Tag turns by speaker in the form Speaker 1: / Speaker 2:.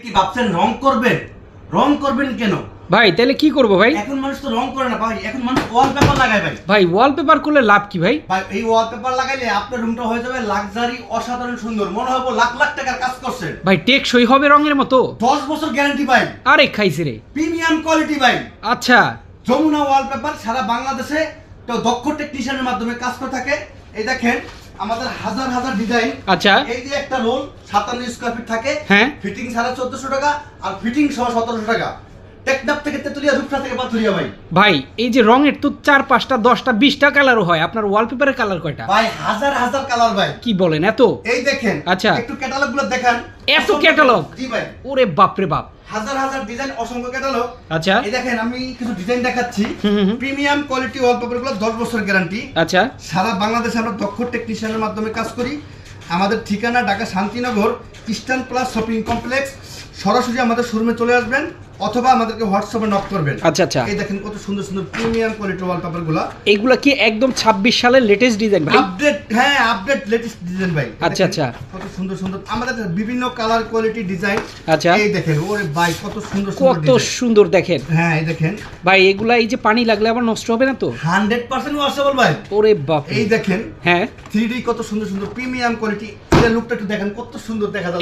Speaker 1: কি ভাবছেন রং করবেন কেন
Speaker 2: ভাই তাহলে কি করব ভাই?
Speaker 1: এখন মানুষ তো রং করে না ভাই, এখন মানুষ ওয়ালপেপার লাগায় ভাই।
Speaker 2: ভাই ওয়ালপেপার করলে লাভ কি ভাই?
Speaker 1: ভাই এই ওয়ালপেপার লাগাইলে আপনার রুমটা হয়ে যাবে লাক্সারি, অসাধারণ সুন্দর, মনে হবে লাখ লাখ টাকার কাজ করছেন।
Speaker 2: ভাই টেকসই হবে রঙের মতো?
Speaker 1: 10 বছর গ্যারান্টি ভাই,
Speaker 2: আরে খাইছে রে।
Speaker 1: প্রিমিয়াম কোয়ালিটি ভাই।
Speaker 2: আচ্ছা
Speaker 1: যমুনা ওয়ালপেপার সারা বাংলাদেশে তো দক্ষ টেকনিশিয়ানের মাধ্যমে কাজ করে থাকে। এই দেখেন আমাদের হাজার হাজার ডিজাইন।
Speaker 2: আচ্ছা
Speaker 1: এই যে একটা রোল 57 স্কয়ার ফিট থাকে,
Speaker 2: হ্যাঁ
Speaker 1: ফিটিং ছাড়া 1400 টাকা আর ফিটিং সহ 1700 টাকা। টেকনাফ থেকে তেতুলিয়া, রূপসা থেকে পাতুলিয়া ভাই।
Speaker 2: ভাই এই যে রঙের তো 4, 5টা 10টা 20টা কালারও হয়, আপনার ওয়ালপেপারের কালার কয়টা?
Speaker 1: ভাই হাজার হাজার কালার ভাই।
Speaker 2: কি বলেন এত?
Speaker 1: এই দেখেন
Speaker 2: আচ্ছা
Speaker 1: একটু ক্যাটালগ গুলো দেখেন।
Speaker 2: এত ক্যাটালগ?
Speaker 1: জি ভাই,
Speaker 2: ওরে বাপ রে বাপ,
Speaker 1: হাজার হাজার ডিজাইন, অসংখ্য ক্যাটালগ।
Speaker 2: আচ্ছা
Speaker 1: এই দেখেন আমি কিছু ডিজাইন দেখাচ্ছি।
Speaker 2: হুম।
Speaker 1: প্রিমিয়াম কোয়ালিটি ওয়ালপেপার গুলো 10 বছর গ্যারান্টি।
Speaker 2: আচ্ছা
Speaker 1: সারা বাংলাদেশে আমরা দক্ষ টেকনিশিয়ানের মাধ্যমে কাজ করি। আমাদের ঠিকানা Dhaka Shantinagar eastern plus shopping complex. সরাসরি আমাদের শোরুমে চলে আসবেন অথবা আমাদেরকে হোয়াটসঅ্যাপে নক করবেন।
Speaker 2: আচ্ছা আচ্ছা
Speaker 1: এই দেখেন কত সুন্দর সুন্দর প্রিমিয়াম কোয়ালিটির ওয়ালপেপার গুলো।
Speaker 2: এইগুলা কি একদম 26 সালের লেটেস্ট ডিজাইন ভাই?
Speaker 1: আপডেট, হ্যাঁ আপডেট লেটেস্ট ডিজাইন ভাই।
Speaker 2: আচ্ছা আচ্ছা
Speaker 1: কত সুন্দর সুন্দর আমাদের বিভিন্ন কালার কোয়ালিটি ডিজাইন।
Speaker 2: আচ্ছা
Speaker 1: এই দেখেন ওরে ভাই কত সুন্দর সুন্দর
Speaker 2: কত
Speaker 1: ডিজাইন।
Speaker 2: সুন্দর দেখেন
Speaker 1: হ্যাঁ এই দেখেন
Speaker 2: ভাই, এগুলা এই যে পানি লাগলে আবার নষ্ট হবে না তো?
Speaker 1: 100% ওয়াশেবল ভাই।
Speaker 2: ওরে বাপ রে।
Speaker 1: এই দেখেন
Speaker 2: হ্যাঁ
Speaker 1: 3D কত সুন্দর সুন্দর প্রিমিয়াম কোয়ালিটি। এর লুকটা একটু দেখেন কত সুন্দর দেখা যায়।